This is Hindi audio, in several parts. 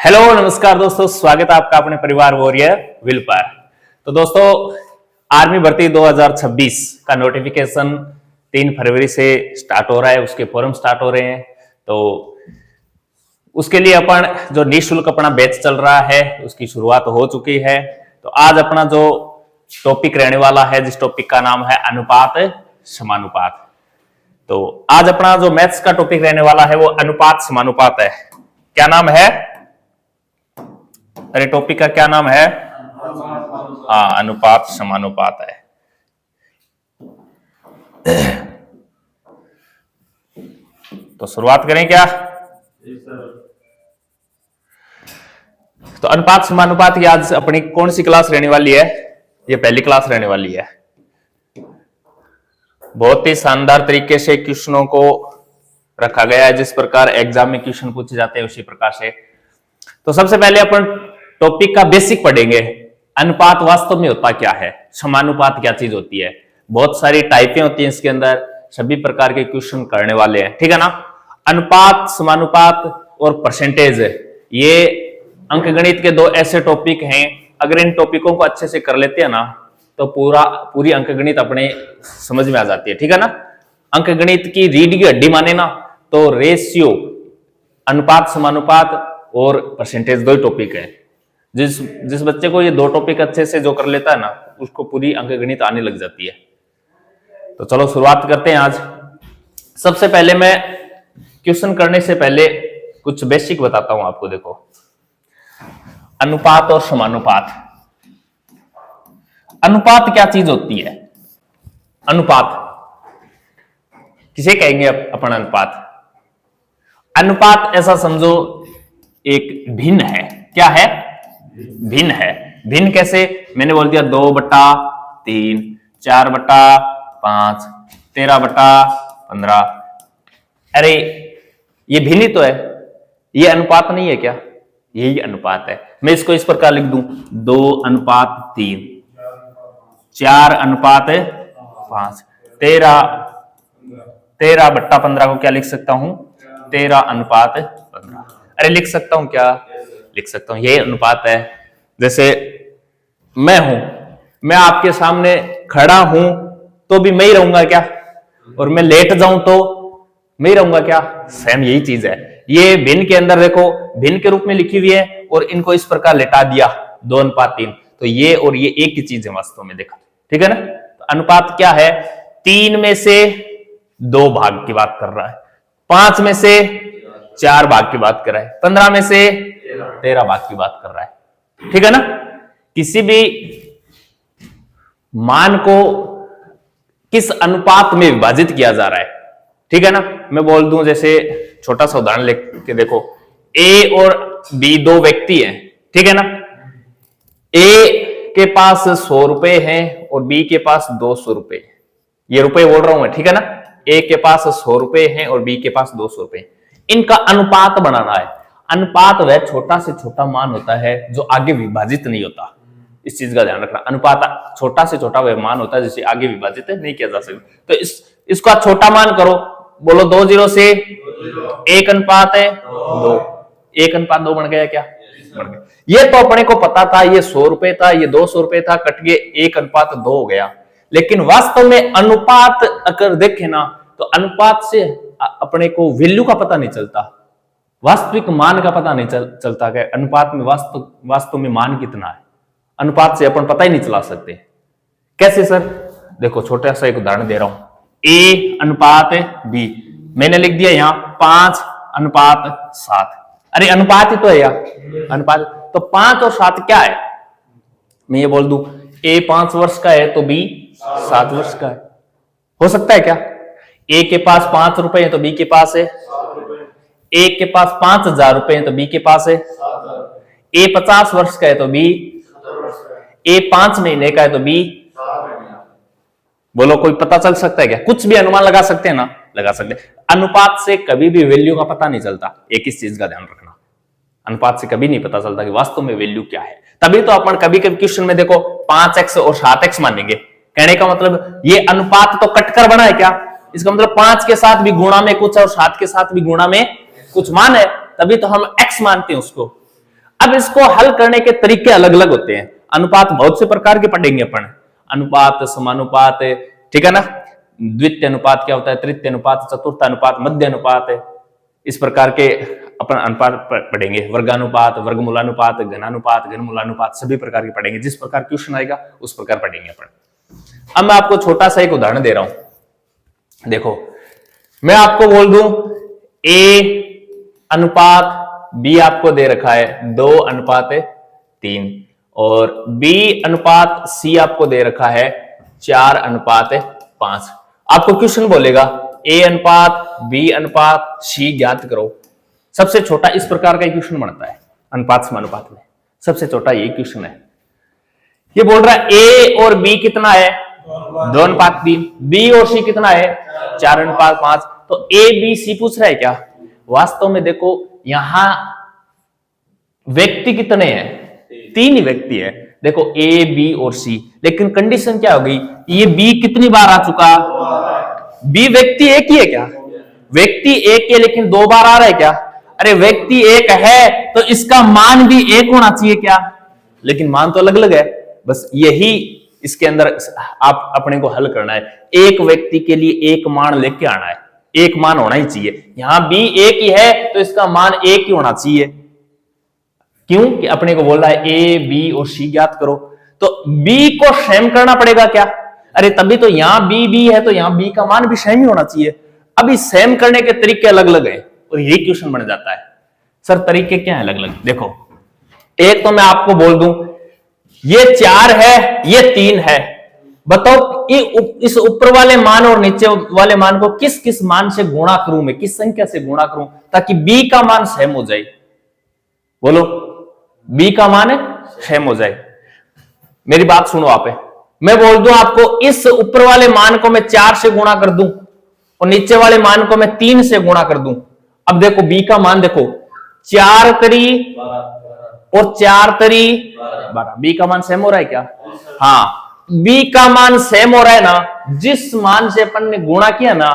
हेलो नमस्कार दोस्तों, स्वागत है आपका अपने परिवार वॉरियर विल पर। तो दोस्तों, आर्मी भर्ती 2026 का नोटिफिकेशन 3 फरवरी से स्टार्ट हो रहा है, उसके फॉर्म स्टार्ट हो रहे हैं। तो उसके लिए अपन जो निःशुल्क अपना बैच चल रहा है उसकी शुरुआत हो चुकी है। तो आज अपना जो टॉपिक रहने वाला है, जिस टॉपिक का नाम है अनुपात समानुपात। तो आज अपना जो मैथ्स का टॉपिक रहने वाला है वो अनुपात समानुपात है। क्या नाम है? अरे टॉपिक का क्या नाम है? हाँ, अनुपात समानुपात है। तो शुरुआत करें क्या? तो अनुपात समानुपात की आज अपनी कौन सी क्लास रहने वाली है? ये पहली क्लास रहने वाली है। बहुत ही शानदार तरीके से क्वेश्चनों को रखा गया है, जिस प्रकार एग्जाम में क्वेश्चन पूछे जाते हैं उसी प्रकार से। तो सबसे पहले अपन टॉपिक का बेसिक पढ़ेंगे। अनुपात वास्तव में होता क्या है, समानुपात क्या चीज होती है। बहुत सारी टाइपें होती हैं इसके अंदर, सभी प्रकार के क्वेश्चन करने वाले हैं, ठीक है ना। अनुपात, समानुपात और परसेंटेज, ये अंकगणित के दो ऐसे टॉपिक हैं, अगर इन टॉपिकों को अच्छे से कर लेते हैं ना तो पूरी अंकगणित अपने समझ में आ जाती है, ठीक है ना। अंकगणित की रीढ़ की हड्डी माने ना तो रेशियो, अनुपात समानुपात और परसेंटेज दो ही टॉपिक है। जिस बच्चे को ये दो टॉपिक अच्छे से जो कर लेता है ना, उसको पूरी अंकगणित आने लग जाती है। तो चलो शुरुआत करते हैं आज। सबसे पहले मैं क्वेश्चन करने से पहले कुछ बेसिक बताता हूं आपको। देखो, अनुपात और समानुपात। अनुपात क्या चीज होती है? अनुपात किसे कहेंगे अपन? अनुपात ऐसा समझो एक भिन्न है। क्या है? भिन्न है। भिन्न कैसे? मैंने बोल दिया 2/3, 4/5, 13/15। अरे ये भिन्न ही तो है, ये अनुपात नहीं है क्या? यही अनुपात है। मैं इसको इस प्रकार लिख दूं 2/3, 4/5, 13/15 को क्या लिख सकता हूं? 13/15। अरे लिख सकता हूं क्या? लिख सकता हूं, यही अनुपात है। जैसे मैं हूं, मैं आपके सामने खड़ा हूं तो भी मैं ही रहूंगा क्या? और मैं लेट जाऊं तो मैं ही रहूंगा क्या? सेम यही चीज है। ये भिन्न के अंदर देखो, भिन्न के रूप में लिखी हुई है और इनको इस प्रकार लेटा दिया 2/3, तो ये और ये एक ही चीज है वास्तव में। देखा, ठीक है ना। तो अनुपात क्या है? 3 में से 2 भाग की बात कर रहा है, 5 में से 4 भाग की बात कर रहा है, 15 में से 13 भाग की बात कर रहा है, ठीक है ना। किसी भी मान को किस अनुपात में विभाजित किया जा रहा है, ठीक है ना। मैं बोल दूं, जैसे छोटा सा उदाहरण लेके देखो, ए और बी दो व्यक्ति हैं, ठीक है ना। ए के पास 100 रुपए हैं और बी के पास 200 रुपए। ये रुपए बोल रहा हूं मैं, ठीक है ना। ए के पास 100 रुपए हैं और बी के पास 200 रुपए। इनका अनुपात बनाना है। अनुपात वह छोटा से छोटा मान होता है जो आगे विभाजित नहीं होता, इस चीज का ध्यान रखना। अनुपात छोटा से छोटा वह मान होता है जिसे आगे विभाजित नहीं किया जा सकता। तो इसका छोटा मान करो, बोलो 2 0 से 1/2। 1/2 बन गया क्या? बन गया। ये तो अपने को पता था, ये 100 रुपए था, ये 200 रुपए था, कट के 1/2 हो गया। लेकिन वास्तव में अनुपात अगर देखें ना तो अनुपात से अपने को वैल्यू का पता नहीं चलता, वास्तविक मान का पता नहीं चलता कि अनुपात में वास्तव में मान कितना है। अनुपात से अपन पता ही नहीं चला सकते। कैसे सर? देखो, छोटा सा एक उदाहरण दे रहा हूं। A/B, मैंने लिख दिया यहां 5/7। अरे अनुपात ही तो है यार, अनुपात। तो 5 और 7 क्या है? मैं ये बोल दूं A 5 वर्ष का है तो B 7 वर्ष का है। हो सकता है क्या? A के पास 5 रुपए है तो B के पास है। A के पास 5,000 रुपए है तो B के पास है। A 50 वर्ष का है तो B, A 5 महीने का है तो B। बोलो, कोई पता चल सकता है क्या? कुछ भी अनुमान लगा सकते हैं ना? लगा सकते हैं। अनुपात से कभी भी वैल्यू का पता नहीं चलता। एक इस चीज का ध्यान रखना, अनुपात से कभी नहीं पता चलता कि वास्तव में वैल्यू क्या है। तभी तो अपन कभी कभी क्वेश्चन में देखो 5x और 7x मानेंगे। कहने का मतलब ये अनुपात तो कटकर बना है क्या? इसका मतलब 5 के साथ भी गुणा में कुछ और 7 के साथ भी गुणा में कुछ मान है, तभी तो हम x मानते हैं उसको। अब इसको हल करने के तरीके अलग अलग होते हैं। अनुपात बहुत से प्रकार के पढ़ेंगे अपन, अनुपात, समानुपात, ठीक है ना, द्वितीय अनुपात क्या होता है, तृतीय अनुपात, चतुर्थ अनुपात, मध्य अनुपात, इस प्रकार के अपन अनुपात पढ़ेंगे, वर्गानुपात, वर्गमूलानुपात, घनानुपात, घनमूलानुपात, सभी प्रकार के पढ़ेंगे। जिस प्रकार क्वेश्चन आएगा उस प्रकार पढ़ेंगे अपन। अब मैं आपको छोटा सा एक उदाहरण दे रहा हूं, देखो मैं आपको बोल दूं ए अनुपात बी आपको दे रखा है 2:3 और बी अनुपात सी आपको दे रखा है 4:5। आपको क्वेश्चन बोलेगा ए अनुपात बी अनुपात सी ज्ञात करो। सबसे छोटा इस प्रकार का क्वेश्चन बनता है अनुपात समानुपात में, सबसे छोटा ये क्वेश्चन है। ये बोल रहा है ए और बी कितना है 2:3, बी और सी कितना है 4:5। तो ए बी सी पूछ रहा है क्या? वास्तव में देखो यहां व्यक्ति कितने हैं, 3 ही व्यक्ति है। देखो ए बी और सी, लेकिन कंडीशन क्या हो गई, ये बी कितनी बार आ चुका, बी व्यक्ति एक ही है क्या, व्यक्ति एक है लेकिन 2 बार आ रहा है क्या? अरे व्यक्ति एक है तो इसका मान भी एक होना चाहिए क्या, लेकिन मान तो अलग अलग है। बस यही इसके अंदर आप अपने को हल करना है, एक व्यक्ति के लिए एक मान लेके आना है, एक मान होना ही चाहिए। यहां बी एक ही है तो इसका मान एक ही होना चाहिए। क्यों कि अपने को बोल रहा है ए बी और सी ज्ञात करो, तो बी को सेम करना पड़ेगा क्या? अरे तभी तो यहां बी है तो यहां बी का मान भी सेम ही होना चाहिए। अभी सेम करने के तरीके अलग अलग हैं और यही क्वेश्चन बन जाता है। सर तरीके क्या है अलग अलग? देखो एक तो मैं आपको बोल दूं ये 4 है ये 3 है, बताओ इस ऊपर वाले मान और नीचे वाले मान को किस किस मान से गुणा करूं, मैं किस संख्या से गुणा करूं ताकि बी का मान सेम हो जाए? बोलो बी का मान सेम हो जाए। मेरी बात सुनो आप, मैं बोल दूं आपको इस ऊपर वाले मान को मैं 4 से गुणा कर दूं और नीचे वाले मान को मैं 3 से गुणा कर दूं। अब देखो बी का मान देखो 4 3 और 4 3 12, बी का मान सेम हो रहा है क्या? हाँ बी का मान सेम हो रहा है ना, जिस मान से अपन ने गुणा किया ना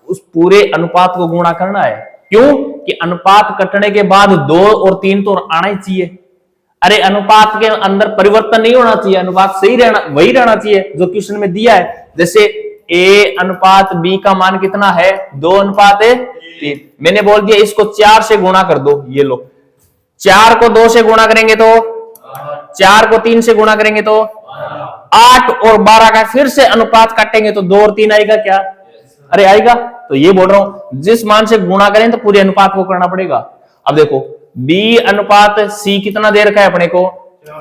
उस पूरे अनुपात को गुणा करना है। क्यों कि अनुपात कटने के बाद 2 और 3 तो आना ही चाहिए। अरे अनुपात के अंदर परिवर्तन नहीं होना चाहिए, अनुपात सही रहना, वही रहना चाहिए जो क्वेश्चन में दिया है। जैसे ए अनुपात बी का मान कितना है 2:3, मैंने बोल दिया इसको 4 से गुणा कर दो। ये लो 4 को 2 से गुणा करेंगे तो 4 को 3 से गुणा करेंगे तो 8 और 12 का फिर से अनुपात काटेंगे तो 2 और 3 आएगा क्या? अरे आएगा। तो ये बोल रहा हूं जिस मान से गुणा करें तो पूरे अनुपात को करना पड़ेगा। अब देखो बी अनुपात सी कितना दे रखा है अपने को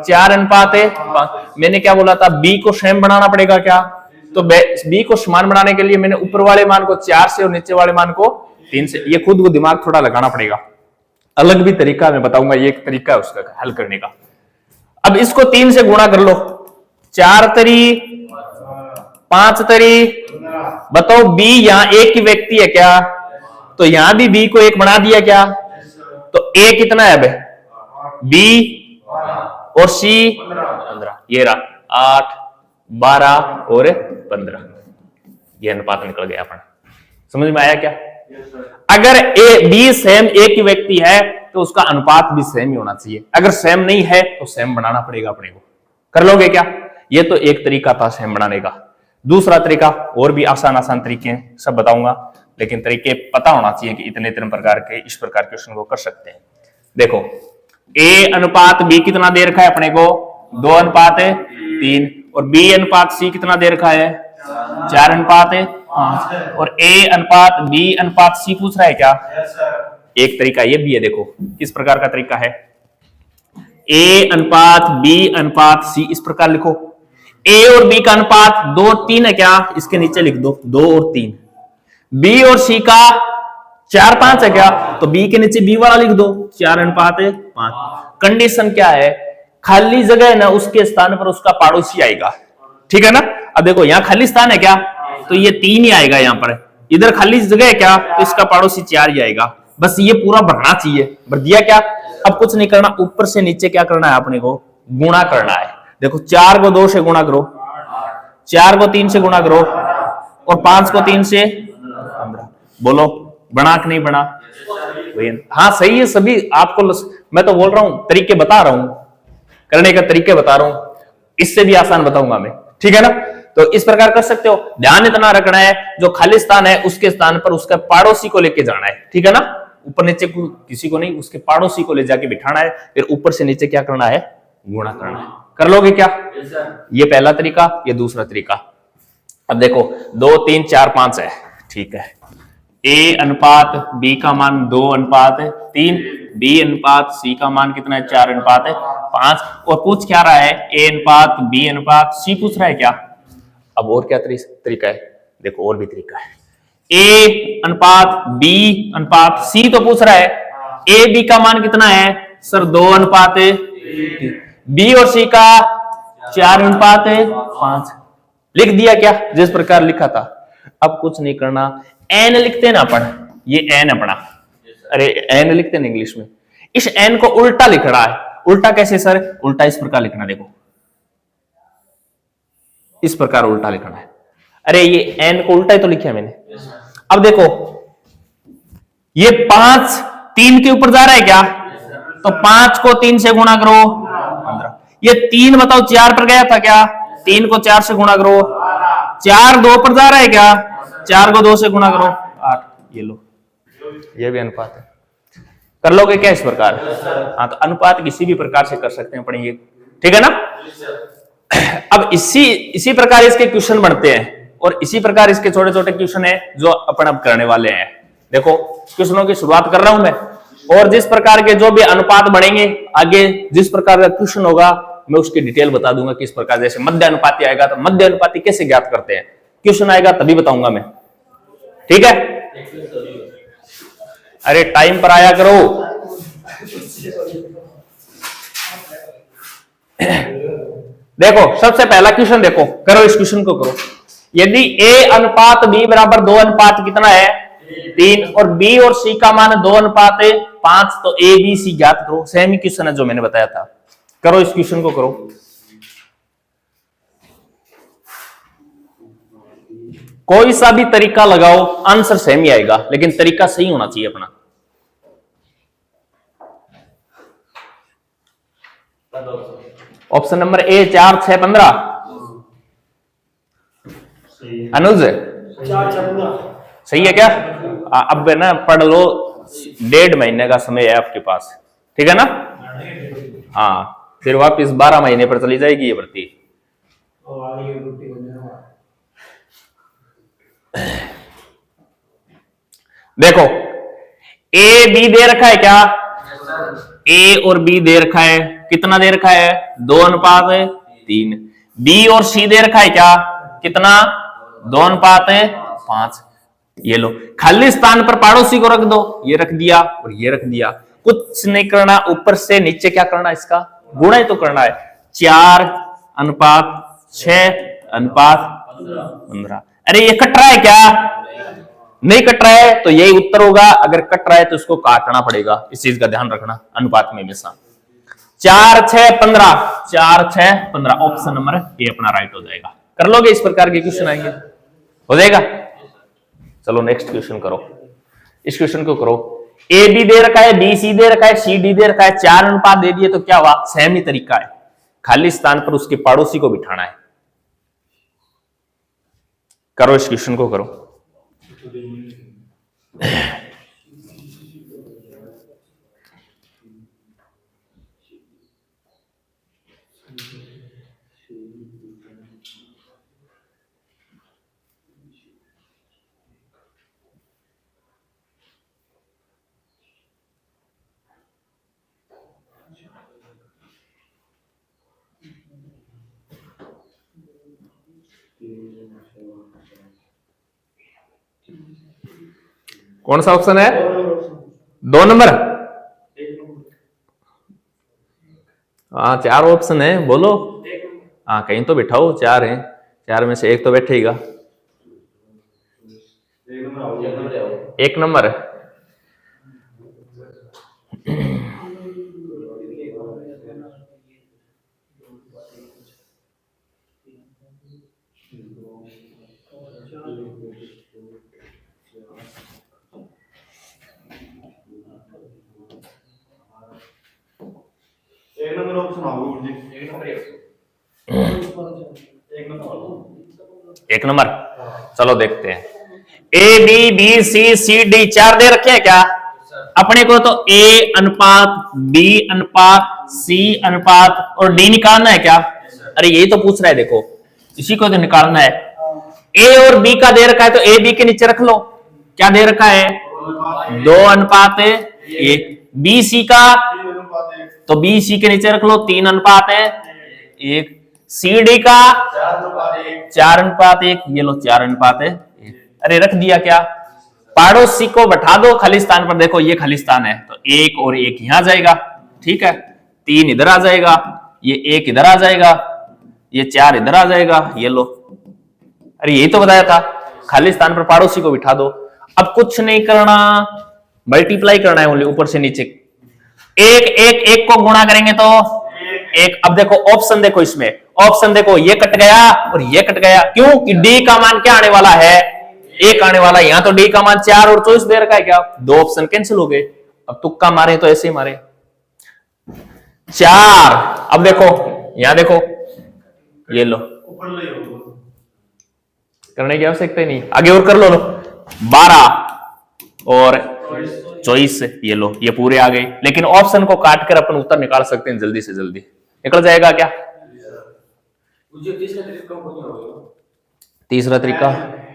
4:5। मैंने क्या बोला था बी को सेम बनाना पड़ेगा क्या? तो बी को समान बनाने के लिए मैंने ऊपर वाले मान को 4 से और नीचे वाले मान को 3 से, ये खुद को दिमाग थोड़ा लगाना पड़ेगा। अलग भी तरीका मैं बताऊंगा, ये एक तरीका है उसका हल करने का। अब इसको 3 से गुणा कर लो, 4 3 5 3, बताओ बी यहां एक ही व्यक्ति है क्या? तो यहां भी बी को एक बना दिया क्या? तो ए कितना है बे? बी और सी 15, ये रहा 8 12 और 15, ये अनुपात निकल गया अपन। समझ में आया क्या? अगर ए बी सेम एक ही व्यक्ति है तो उसका अनुपात भी सेम ही होना चाहिए। अगर सेम नहीं है तो सेम बनाना पड़ेगा अपने को। कर लोगे क्या? ये तो एक तरीका था सेम बनाने का। दूसरा तरीका और भी आसान तरीके हैं, सब बताऊंगा, लेकिन तरीके पता होना चाहिए कि इतने प्रकार के इस प्रकार क्वेश्चन को कर सकते हैं। देखो ए अनुपात बी कितना दे रखा है अपने को 2:3 और बी अनुपात सी कितना दे रखा है 4:5 और ए अनुपात बी अनुपात सी पूछ रहा है क्या? एक तरीका ये भी है, देखो किस प्रकार का तरीका है। ए अनुपात बी अनुपात सी इस प्रकार लिखो। ए और बी का अनुपात 2 3 है क्या? इसके नीचे लिख दो 2 और 3। बी और सी का 4 5 है क्या? तो बी के नीचे बी वाला लिख दो 4:5। कंडीशन क्या है? खाली जगह है ना उसके स्थान पर उसका पड़ोसी आएगा, ठीक है ना? अब देखो यहाँ खाली स्थान है क्या? तो ये 3 ही आएगा। यहाँ पर इधर खाली जगह है क्या? तो इसका पड़ोसी 4 ही आएगा। बस ये पूरा भरना चाहिए। भर दिया क्या? अब कुछ नहीं करना, ऊपर से नीचे क्या करना है अपने को? गुणा करना है। देखो 4 को 2 से गुणा करो, 4 को 3 से गुणा करो और 5 को 3 से 15। बोलो बना कि नहीं बना? हाँ सही है, सभी आपको मैं तो बोल रहा हूं तरीके बता रहा हूं, करने का तरीके बता रहा हूं, इससे भी आसान बताऊंगा मैं, ठीक है ना। तो इस प्रकार कर सकते हो। ध्यान इतना रखना है जो खाली स्थान है उसके स्थान पर उसका पड़ोसी को लेके जाना है, ठीक है ना। ऊपर नीचे किसी को नहीं, उसके पड़ोसी को ले जाके बिठाना है, फिर ऊपर से नीचे क्या करना है, गुणा करना है। कर लोगे क्या? ये पहला तरीका, ये दूसरा तरीका। अब देखो 2 3 4 5 है, ठीक है। ए अनुपात बी का मान 2 अनुपात 3, बी अनुपात सी का मान कितना है, 4 अनुपात 5। और पूछ क्या रहा है, ए अनुपात बी अनुपात सी पूछ रहा है क्या। अब और क्या तरीका है, देखो और भी तरीका है। ए अनुपात बी अनुपात सी तो पूछ रहा है, ए बी का मान कितना है सर, 2 अनुपात बी और सी का 4 अनुपात 5। लिख दिया क्या, जिस प्रकार लिखा था। अब कुछ नहीं करना, एन लिखते ना अपन, ये एन अपना, अरे एन लिखते ना इंग्लिश में, इस एन को उल्टा लिख रहा है। उल्टा कैसे सर, उल्टा इस प्रकार लिखना, देखो इस प्रकार उल्टा लिखना है। अरे ये एन को उल्टा ही तो लिखा है मैंने। अब देखो ये 5 3 के ऊपर जा रहा है क्या, तो 5 को 3 से गुणा करो 15। ये 3 बताओ 4 पर गया था क्या, 3 को 4 से गुणा करो, 4 2 पर जा रहा है क्या, 4 को 2 से गुणा करो 8। ये लो, ये भी अनुपात है। कर लोगे क्या इस प्रकार? हाँ, तो अनुपात किसी भी प्रकार से कर सकते हैं अपन ये, ठीक है ना। अब इसी प्रकार इसके क्वेश्चन बनते हैं, और इसी प्रकार इसके छोटे छोटे क्वेश्चन है जो अपन अब करने वाले हैं। देखो क्वेश्चनों की शुरुआत कर रहा हूं मैं, और जिस प्रकार के जो भी अनुपात बढ़ेंगे आगे, जिस प्रकार का क्वेश्चन होगा मैं उसकी डिटेल बता दूंगा किस प्रकार। जैसे मध्य अनुपाती आएगा तो मध्य अनुपाती कैसे ज्ञात करते हैं, क्वेश्चन आएगा तभी बताऊंगा मैं, ठीक है। अरे टाइम पर आया करो। देखो सबसे पहला क्वेश्चन देखो, करो इस क्वेश्चन को करो। यदि a अनुपात b बराबर 2 अनुपात कितना है 3, और b और c का मान 2 अनुपात 5, तो a b c ज्ञात करो। सेम ही क्वेश्चन है जो मैंने बताया था। करो इस क्वेश्चन को करो। कोई सा भी तरीका लगाओ आंसर सेम ही आएगा, लेकिन तरीका सही होना चाहिए अपना। Option number A 4 6 15। अनुज सही है क्या? अब ना पढ़ लो, 1.5 महीने का समय है आपके पास, ठीक है ना। हाँ, फिर वापिस 12 महीने पर चली जाएगी ये भर्ती। देखो ए बी दे रखा है क्या, ए और बी दे रखा है, कितना दे रखा है 2 अनुपात 3। बी और सी दे रखा है क्या, कितना 2 अनुपात 5। ये लो, खाली स्थान पर पड़ोसी को रख दो, ये रख दिया और ये रख दिया। कुछ नहीं करना, ऊपर से नीचे क्या करना, इसका गुणा ही तो करना है। 4 अनुपात 6 अनुपात 15। अरे ये कट रहा है क्या, नहीं कट रहा है तो यही उत्तर होगा। अगर कट रहा है तो इसको काटना पड़ेगा, इस चीज का ध्यान रखना अनुपात में हमेशा। 4 6 15, 4 6 15, ऑप्शन नंबर ए अपना राइट हो जाएगा। कर लोगे इस प्रकार के क्वेश्चन आएंगे, हो जाएगा। चलो नेक्स्ट क्वेश्चन करो, इस क्वेश्चन को करो। ए बी दे रखा है, बी सी दे रखा है, सी डी दे रखा है, 4 अनुपात दे दिए, तो क्या हुआ, सेम ही तरीका है, खाली स्थान पर उसके पड़ोसी को बिठाना है। करो इस क्वेश्चन को करो। कौन सा ऑप्शन है, 2 नंबर। हाँ 4 ऑप्शन है, बोलो। हाँ कहीं तो बिठाओ, 4 हैं, 4 में से एक तो बैठेगा। 1 नंबर। एक नंबर। चलो देखते हैं। A B B C D 4 दे रखे हैं क्या अपने को? तो ए अनुपात बी अनुपात सी अनुपात और डी निकालना है क्या? अरे यही तो पूछ रहा है, देखो इसी को तो निकालना है। ए और बी का दे रखा है तो ए बी के नीचे रख लो। क्या दे रखा है? 2:1। बी सी का तो बी सी के नीचे रख लो 3:1। सी डी का 4:1। ये लो 4:1। अरे रख दिया क्या? पड़ोसी को बैठा दो खाली स्थान पर। देखो ये खाली स्थान है तो 1 और 1 यहां जाएगा, ठीक है। 3 इधर आ जाएगा, ये 1 इधर आ जाएगा, ये 4 इधर आ जाएगा। ये लो, अरे यही तो बताया था, खाली स्थान पर पड़ोसी को बिठा दो। अब कुछ नहीं करना, मल्टीप्लाई करना है ओनली, ऊपर से नीचे। 1 को गुणा करेंगे तो 1। अब देखो ऑप्शन, देखो इसमें ऑप्शन देखो, ये कट गया और ये कट गया। क्यों कि डी का मान क्या आने वाला है? 1 आने वाला है। यहां तो डी का मान 4 और 24 दे रखा है क्या? 2 ऑप्शन कैंसिल हो गए। अब तुक्का मारे तो ऐसे ही मारे 4। अब देखो यहां देखो, ये लो, करने की आवश्यकता ही नहीं, आगे और कर लो। 12 और 24, ये लो, ये पूरे आ गए। लेकिन ऑप्शन को काट कर अपन उत्तर निकाल सकते हैं, जल्दी से जल्दी निकल जाएगा क्या? तीसरा तरीका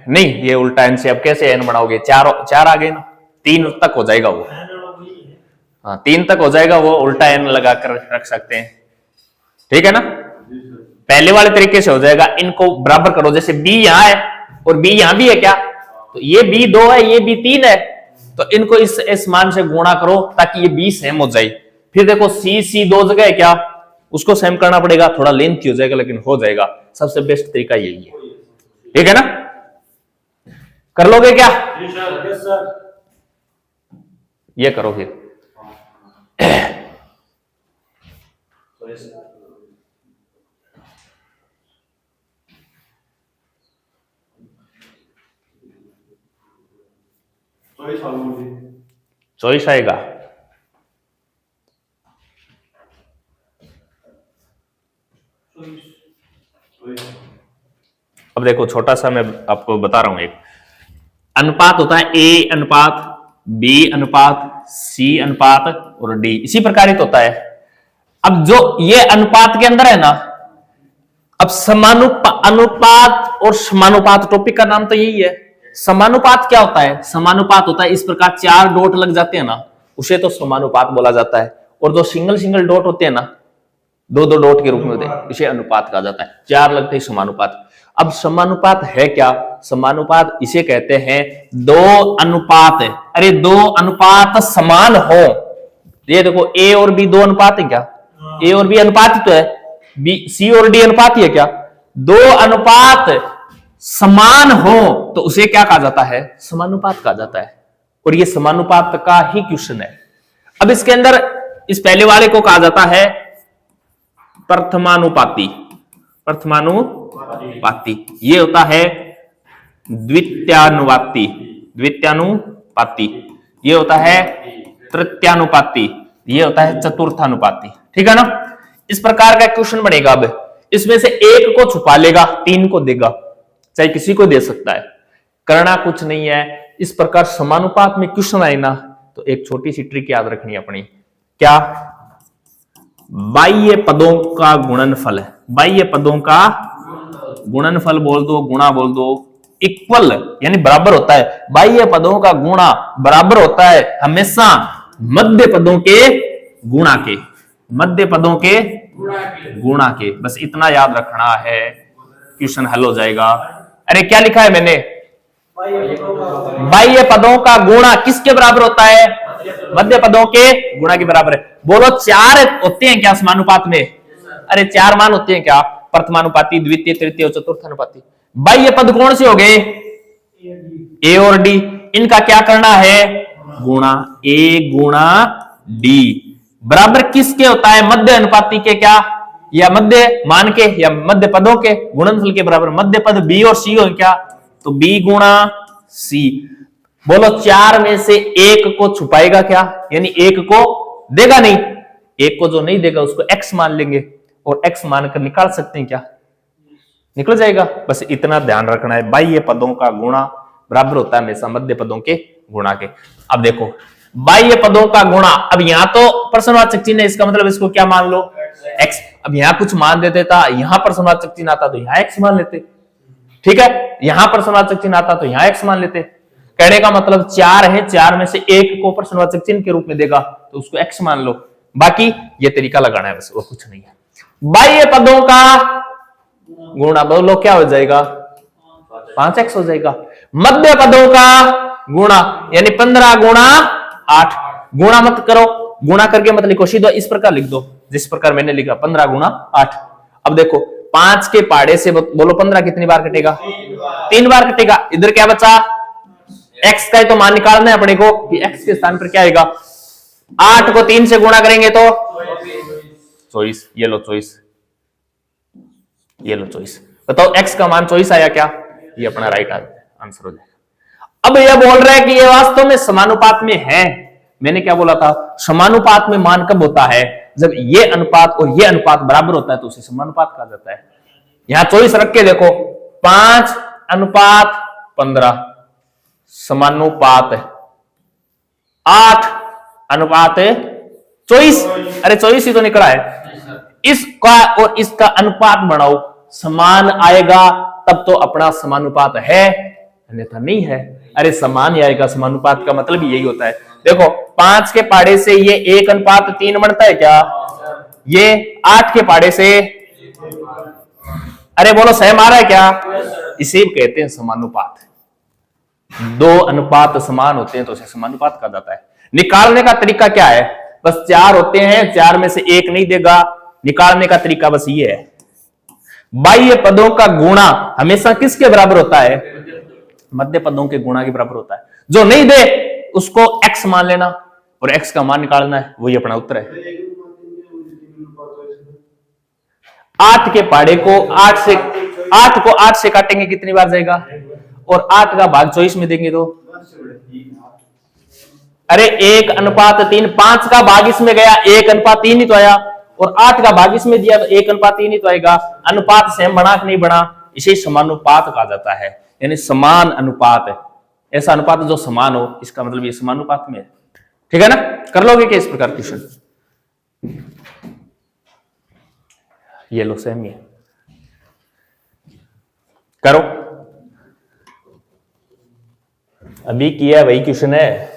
नहीं, ये उल्टा एन से। अब कैसे एन बनाओगे? 4 आ गए ना, 3 तक हो जाएगा वो। हाँ 3 तक हो जाएगा वो, उल्टा एन लगाकर रख सकते हैं, ठीक है ना। पहले वाले तरीके से हो जाएगा। इनको बराबर करो, जैसे बी यहां है और बी यहां भी है क्या, तो ये बी 2 है, ये बी 3 है, तो इनको इस मान से गुणा करो ताकि ये बी सेम हो जाए। फिर देखो सी 2 जगह है क्या, उसको सेम करना पड़ेगा, थोड़ा लेंथी हो जाएगा लेकिन हो जाएगा। सबसे बेस्ट तरीका यही है, ठीक है ना। कर लोगे क्या? ये करो फिर। चॉइस आएगा। अब देखो छोटा सा मैं आपको बता रहा हूं, एक अनुपात होता है ए अनुपात बी अनुपात सी अनुपात और डी, इसी प्रकार ही तो होता है। अब जो ये अनुपात के अंदर है ना, अब अनुपात और समानुपात, टॉपिक का नाम तो यही है। समानुपात क्या होता है? समानुपात होता है इस प्रकार 4 डॉट लग जाते हैं ना, उसे तो समानुपात बोला जाता है। और जो सिंगल डॉट होते हैं ना, 2 डॉट के रूप में होते हैं, इसे अनुपात कहा जाता है। 4 लगते हैं समानुपात। अब समानुपात है क्या? समानुपात इसे कहते हैं 2 अनुपात। अरे 2 अनुपात समान हो। ये देखो ए और बी 2 अनुपात है क्या? ए और बी अनुपात ही तो है। बी सी और डी अनुपात ही है क्या? 2 अनुपात समान हो तो उसे क्या कहा जाता है? समानुपात कहा जाता है। और ये समानुपात का ही क्वेश्चन है। अब इसके अंदर इस पहले वाले को कहा जाता है प्रथमानुपाती। प्रथमानुपाती ये होता है द्वितीयानुपाती। द्वितीयानुपाती ये होता है तृतीयानुपाती। ये होता है चतुर्थानुपाती, ठीक है ना। इस प्रकार का क्वेश्चन बनेगा। अब इसमें से एक को छुपा लेगा, 3 को देगा, चाहे किसी को दे सकता है। करना कुछ नहीं है। इस प्रकार समानुपात में क्वेश्चन आए ना, तो एक छोटी सी ट्रिक याद रखनी है अपनी। क्या? बाह्य पदों का गुणनफल है। बाह्य पदों का गुणनफल बोल दो, गुणा बोल दो, इक्वल यानी बराबर होता है। बाह्य पदों का गुणा बराबर होता है हमेशा मध्य पदों के गुणा के। मध्य पदों के गुणा के, बस इतना याद रखना है, क्वेश्चन हल हो जाएगा। अरे क्या लिखा है मैंने? बाह्य पदों का गुणा किसके बराबर होता है? मध्य पदों के गुणा के बराबर है। बोलो 4 होते हैं क्या समानुपात में? अरे 4 मान होते हैं क्या? प्रथमानुपाती, द्वितीय, तृतीय और चतुर्थानुपाती। बाह्य पद कौन से हो गए? ए और डी। इनका क्या करना है? गुणा। ए गुणा डी बराबर किसके होता है? मध्य अनुपाती के क्या, या मध्य मान के, या मध्य पदों के गुणनफल के बराबर। मध्य पद बी और सी हो क्या, तो बी गुणा सी। बोलो 4 में से 1 को छुपाएगा क्या, यानी 1 को देगा नहीं, एक को जो नहीं देगा उसको x मान लेंगे और x मानकर निकाल सकते हैं क्या, निकल जाएगा। बस इतना ध्यान रखना है, बाह्य पदों का गुणा बराबर होता है हमेशा मध्य पदों के गुणा के। अब देखो बाह्य पदों का गुणा, अब यहां तो प्रश्नवाचक चिन्ह है, इसका मतलब इसको क्या मान लो x। अब यहां कुछ मान देते था, यहां प्रश्नवाचक चिन्ह आता तो यहां x मान लेते, ठीक है, यहां प्रश्नवाचक चिन्ह आता तो यहां x मान लेते। कहने का मतलब 4 है, 4 में से एक को प्रश्नवाचक चिन्ह के रूप में देगा तो उसको x मान लो, बाकी ये तरीका लगाना है बस, और कुछ नहीं है। बाह्य पदों का गुणा बोलो क्या हो जाएगा, 5x हो जाएगा। मध्य पदों का गुणा यानी 15 गुणा 8, गुणा मत करो, गुणा करके मत लिखो, सीधा इस प्रकार लिख दो जिस प्रकार मैंने लिखा 15 गुणा 8। अब देखो 5 के पाड़े से बोलो 15 कितनी बार कटेगा, 3 बार कटेगा। इधर क्या बचा, x का तो मान निकालना है अपने को कि x के स्थान पर क्या आएगा, 8 को 3 से गुणा करेंगे तो 24, ये लो 24, ये लो 24। बताओ x का मान 24 आया क्या, ये अपना राइट आंसर हो जाएगा। अब यह बोल रहा है कि ये वास्तव में समानुपात में है। मैंने क्या बोला था, समानुपात में मान कब होता है, जब ये अनुपात और ये अनुपात बराबर होता है तो उसे समानुपात कहा जाता है। यहां 24 रख के देखो, 5:15 समानुपात 8:24, अरे 24 ही तो निकला है। इसका और इसका अनुपात बढ़ाओ, समान आएगा तब तो अपना समानुपात है, अन्यथा नहीं है। अरे समान ही आएगा, समानुपात का मतलब यही होता है। देखो 5 के पाड़े से ये 1:3 बनता है क्या, ये 8 के पाड़े से, अरे बोलो सहम आ रहा है क्या, इसे कहते हैं समानुपात। दो अनुपात समान होते हैं तो उसे समानुपात कहा जाता है। निकालने का तरीका क्या है, बस 4 होते हैं, 4 में से एक नहीं देगा, निकालने का तरीका बस ये है। बाह्य पदों का गुणा हमेशा किसके बराबर होता है, मध्य पदों के गुणा के बराबर होता है। जो नहीं दे उसको x मान लेना और x का मान निकालना है, वही अपना उत्तर है। 8 के पाड़े को 8 से काटेंगे कितनी बार जाएगा, और 8 का भाग 24 में देंगे तो, अरे 1:3, 5 का भाग इसमें गया 1:3 ही तो आया, और 8 का भाग इसमें दिया तो 1:3 ही तो आएगा। अनुपात सेम बना कि नहीं बना, इसे समानुपात कहा जाता है, यानी समान अनुपात है। ऐसा अनुपात जो समान हो, इसका मतलब ये समानुपात में है। ठीक है ना, कर लोगे क्या इस प्रकार क्वेश्चन, ये लो सेम ही है, करो। अभी किया वही क्वेश्चन है।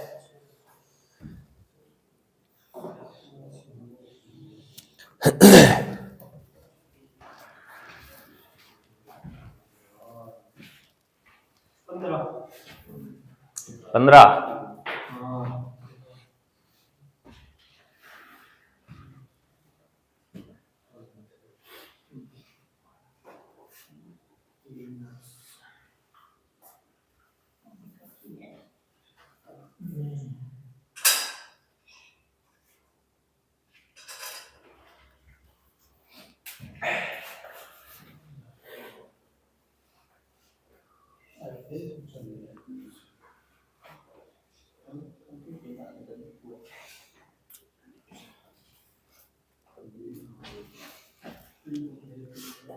पंद्रह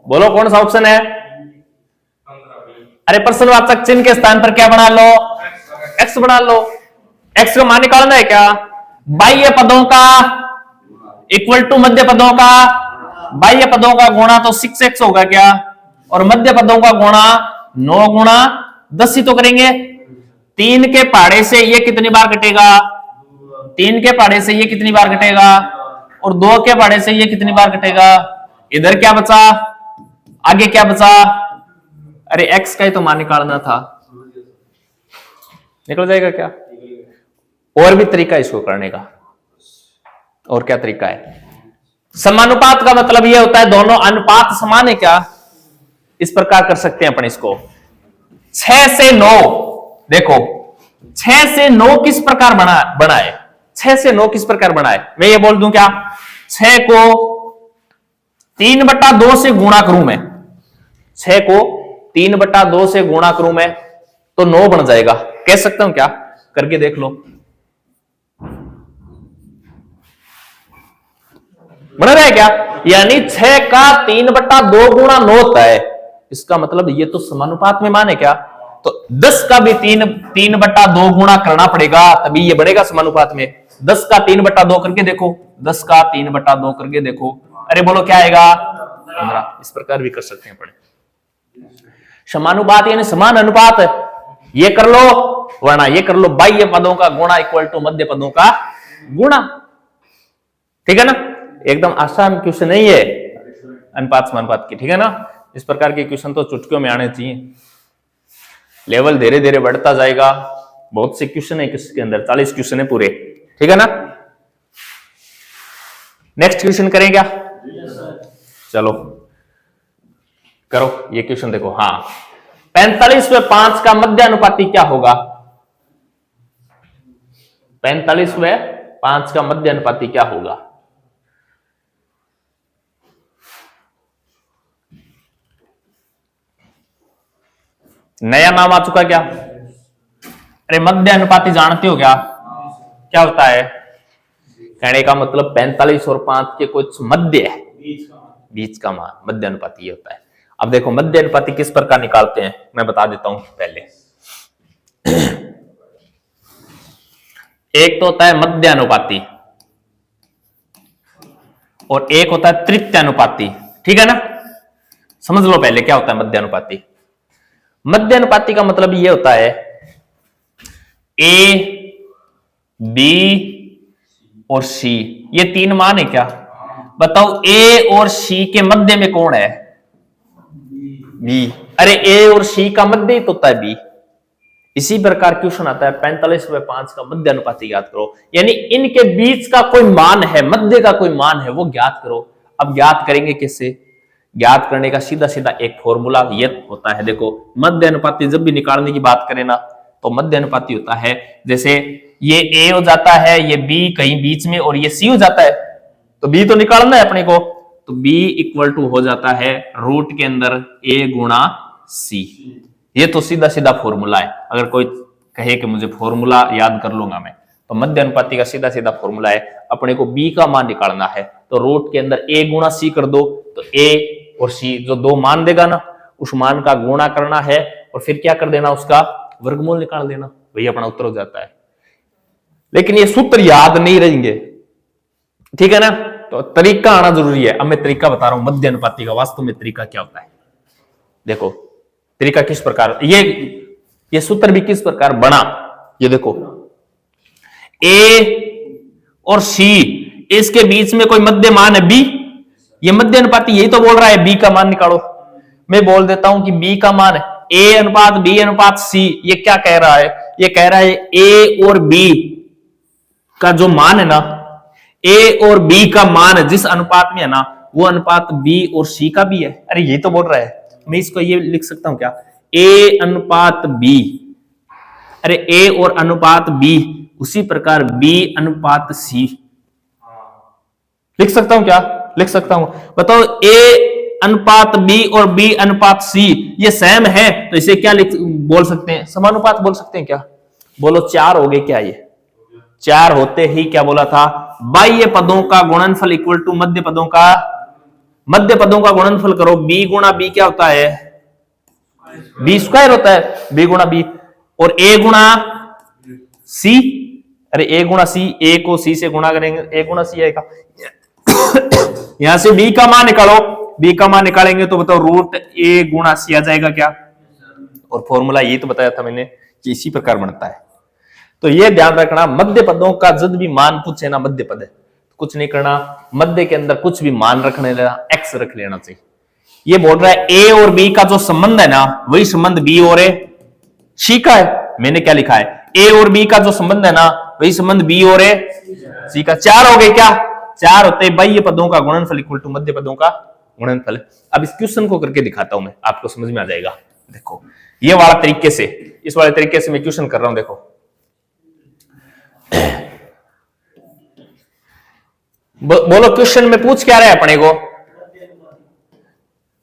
बोलो कौन सा ऑप्शन है, अरे प्रश्नवाचक चिन्ह के स्थान पर क्या बना लो, x बना लो। x का मान निकालना है क्या, बाह्य पदों का इक्वल टू मध्य पदों का, बाह्य पदों का गुणा तो 6x होगा क्या, और मध्य पदों का गुणा 9 गुणा 10 ही तो करेंगे। 3 के पाड़े से ये कितनी बार कटेगा, 3 के पाड़े से ये कितनी बार कटेगा, और 2 के पाड़े से ये कितनी बार कटेगा। इधर क्या बचा, आगे क्या बचा, अरे x का ही तो मान निकालना था, निकल जाएगा क्या। और भी तरीका इसको करने का, और क्या तरीका है, समानुपात का मतलब यह होता है दोनों अनुपात समान है क्या, इस प्रकार कर सकते हैं अपन इसको। 6 से 9, देखो 6 से 9 किस प्रकार बना है, 6 से 9 किस प्रकार बना है, मैं ये बोल दूं क्या, 6 को 3/2 से गुणा करूं मैं, 6 को 3/2 से गुणा करूं मैं तो 9 बन जाएगा, कह सकता हूं क्या, करके देख लो। बन रहा है क्या? यानी 6 का 3/2 गुणा 9 होता है। इसका मतलब ये तो समानुपात में मान है क्या? तो 10 का भी 3/2 गुणा करना पड़ेगा, तभी ये बढ़ेगा समानुपात में। 10 का 3/2 करके देखो, 10 का 3/2 करके देखो, अरे बोलो क्या आएगा? 15। इस प्रकार भी कर सकते हैं पढ़े। समानुपात यानी समान अनुपात, ये कर लो वरना ये कर लो, बाह्य पदों का गुणा इक्वल टू मध्य पदों का गुणा। ठीक है ना? एकदम आसान क्वेश्चन नहीं है अनुपात समानुपात की, ठीक है ना? इस प्रकार के क्वेश्चन तो चुटकियों में आने चाहिए। लेवल धीरे धीरे बढ़ता जाएगा। बहुत से क्वेश्चन है इसके अंदर, 40 क्वेश्चन है पूरे, ठीक है ना? नेक्स्ट क्वेश्चन करें क्या? चलो करो ये क्वेश्चन देखो। हाँ, 45/5 का मध्य अनुपाती क्या होगा? 45/5 का मध्य अनुपाती क्या होगा? नया नाम आ चुका क्या? अरे मध्य अनुपाती जानते हो क्या? क्या होता है? कहने का मतलब 45 और 5 के कुछ मध्य है, बीच का मान, मध्य अनुपाती ये होता है। अब देखो मध्य अनुपाती किस प्रकार निकालते हैं, मैं बता देता हूं पहले। एक तो होता है मध्य अनुपाती और एक होता है तृतीय अनुपाती, ठीक है ना? समझ लो पहले क्या होता है मध्य अनुपाती। मध्य अनुपाती का मतलब ये होता है ए, बी और सी, ये 3 मान है क्या? बताओ ए और सी के मध्य में कौन है? बी। अरे ए और सी का मध्य ही तो होता है बी। इसी प्रकार क्वेश्चन आता है 45/5 का मध्य अनुपाती ज्ञात करो, यानी इनके बीच का कोई मान है, मध्य का कोई मान है, वो ज्ञात करो। अब ज्ञात करेंगे कैसे? ज्ञात करने का सीधा सीधा एक फॉर्मूला ये होता है। देखो मध्य अनुपाती जब भी निकालने की बात करें ना, तो मध्य अनुपाती होता है जैसे ये ए हो जाता है, ये बी कहीं बीच में, और ये सी हो जाता है, तो बी तो निकालना है अपने को, तो बी इक्वल टू हो जाता है रूट के अंदर ए गुणा सी। ये तो सीधा सीधा फॉर्मूला है। अगर कोई कहे कि मुझे फॉर्मूला याद कर लूंगा मैं, तो मध्य अनुपाती का सीधा सीधा फॉर्मूला है, अपने को बी का मान निकालना है, तो रूट के अंदर ए गुणा सी कर दो, तो ए और सी जो 2 मान देगा ना, उस मान का गुणा करना है और फिर क्या कर देना, उसका वर्गमूल निकाल देना, वही अपना उत्तर हो जाता है। लेकिन ये सूत्र याद नहीं रहेंगे, ठीक है ना? तो तरीका आना जरूरी है। अब मैं तरीका बता रहा हूं मध्य अनुपाती का, वास्तव में तरीका क्या होता है। देखो तरीका किस प्रकार, ये सूत्र भी किस प्रकार बना, ये देखो ए और सी, इसके बीच में कोई मध्य मान है बी, ये मध्य अनुपाती यही तो बोल रहा है बी का मान निकालो। मैं बोल देता हूं कि बी का मान है ए अनुपात बी अनुपात सी। ये क्या कह रहा है? ये कह रहा है ए और बी का जो मान है ना, ए और बी का मान जिस अनुपात में है ना, वो अनुपात बी और सी का भी है। अरे ये तो बोल रहा है, मैं इसको ये लिख सकता हूं क्या? ए अनुपात बी, अरे ए और अनुपात बी, उसी प्रकार बी अनुपात सी लिख सकता हूं क्या? लिख सकता हूं। बताओ ए अनुपात बी और बी अनुपात सी ये सेम है, तो इसे क्या बोल सकते हैं? समानुपात बोल सकते हैं क्या? बोलो 4 हो गए क्या? ये 4 होते ही क्या बोला था? बाह्य पदों का गुणनफल इक्वल टू मध्य पदों का गुणनफल करो। बी गुणा बी क्या होता है? बी स्क्वायर होता है, बी गुणा बी, और ए गुणा सी, अरे ए गुणा सी, ए को सी से गुणा करेंगे, ए गुणा सी आएगा। यहां से बी का मान निकालो, बी का मान निकालेंगे तो बताओ रूट ए गुणा सी आ जाएगा क्या? और फॉर्मूला ये तो बताया था मैंने कि इसी प्रकार बनता है। तो ये ध्यान रखना, मध्य पदों का जब भी मान पूछे ना, मध्य पद है, तो कुछ नहीं करना, मध्य के अंदर कुछ भी मान रखने लेना, एक्स रख लेना चाहिए। ये बोल रहा है ए और बी का जो संबंध है ना, वही संबंध बी और ए सी का है। मैंने क्या लिखा है? ए और बी का जो संबंध है ना, वही संबंध बी और ए सी का। 4 हो गए क्या? 4 होते बाह्य पदों का गुणनफल इक्वल टू मध्य पदों का गुणनफल। अब इस क्वेश्चन को करके दिखाता हूं मैं, आपको समझ में आ जाएगा। देखो ये वाला तरीके से, इस वाले तरीके से मैं क्वेश्चन कर रहा हूं। देखो बोलो क्वेश्चन में पूछ क्या रहा है अपने को?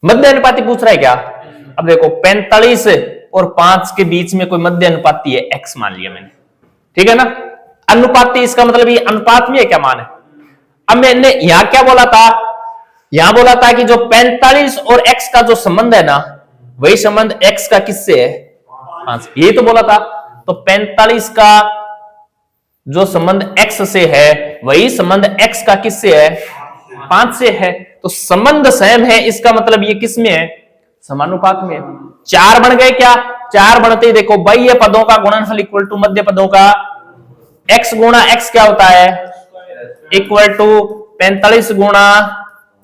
मध्य अनुपाती पूछ रहा है क्या? अब देखो 45 और 5 के बीच में कोई मध्य अनुपाती है, x मान लिया मैंने, ठीक है ना? अनुपाती इसका मतलब ये अनुपात में है क्या मान है? अब मैंने यहां क्या बोला था, यहां बोला था कि जो 45 और x का जो संबंध है ना, वही संबंध x का किससे है, 5, यही तो बोला था। तो 45 का जो संबंध x से है वही संबंध x का किससे है, 5 से है। तो संबंध सेम है, इसका मतलब ये किस में है, समानुपात में। 4 बन गए क्या, 4 बनते ही देखो बाह्य पदों का गुणनफल इक्वल टू मध्य पदों का x गुणा x क्या होता है, इक्वल टू 45 गुणा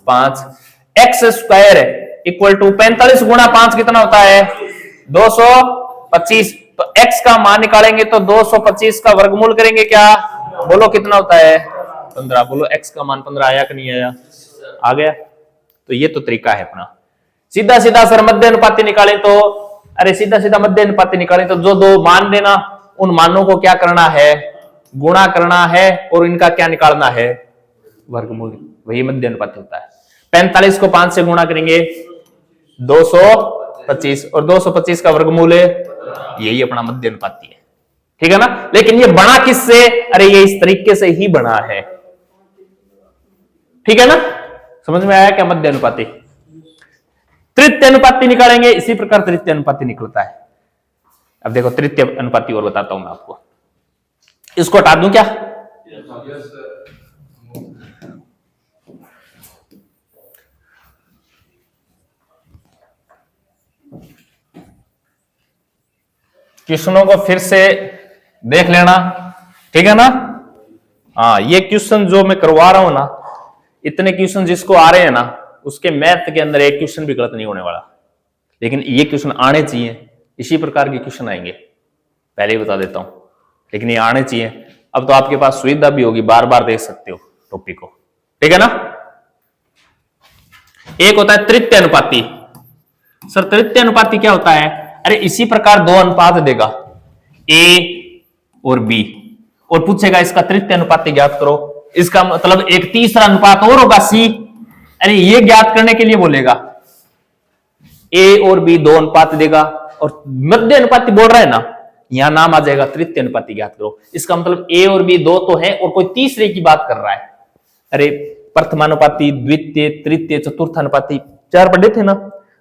5, एक्स स्क्वायर इक्वल टू 45 गुणा 5 कितना होता है, 225। तो x का मान निकालेंगे तो 225 का वर्गमूल करेंगे क्या, बोलो कितना होता है, 15। बोलो x का मान 15 आया कि नहीं आया, आ गया। तो ये तो तरीका है अपना। सीधा सीधा सर मध्य अनुपाती निकालें तो, अरे सीधा सीधा मध्य अनुपाती निकालें तो जो दो मान देना उन मानों को क्या करना है, गुणा करना है और इनका क्या निकालना है, वर्गमूल। वही मध्य अनुपाती होता है। 45 को 5 से गुणा करेंगे 225 और 225 का वर्गमूल है, यही अपना मध्य अनुपाती है, ठीक है ना। लेकिन ये बना किससे, अरे ये इस तरीके से ही बना है, ठीक है ना, समझ में आया क्या मध्य अनुपाती। तृतीय अनुपाती निकालेंगे, इसी प्रकार तृतीय अनुपाती निकलता है। अब देखो तृतीय अनुपाती और बताता हूं मैं आपको, इसको हटा दूं क्या, क्वेश्चनों को फिर से देख लेना, ठीक है ना। हाँ, ये क्वेश्चन जो मैं करवा रहा हूं ना, इतने क्वेश्चन जिसको आ रहे हैं ना, उसके मैथ के अंदर एक क्वेश्चन भी गलत नहीं होने वाला। लेकिन ये क्वेश्चन आने चाहिए, इसी प्रकार के क्वेश्चन आएंगे, पहले ही बता देता हूं। लेकिन ये आने चाहिए। अब तो आपके पास सुविधा भी होगी, बार बार देख सकते हो टॉपिक को, ठीक है ना। एक होता है तृतीय अनुपाती। सर तृतीय अनुपाती क्या होता है, अरे इसी प्रकार दो अनुपात देगा A और B और पूछेगा इसका तृतीय अनुपाती ज्ञात करो। इसका मतलब एक तीसरा अनुपात और होगा C, अरे ये ज्ञात करने के लिए बोलेगा। A और B दो अनुपात देगा और मध्य अनुपाती बोल रहा है ना, यहां नाम आ जाएगा तृतीय अनुपाती ज्ञात करो। इसका मतलब A और B दो तो है और कोई तीसरे की बात कर रहा है। अरे प्रथमानुपाती, द्वितीय, तृतीय, चतुर्थानुपाती 4 पढ़े थे ना।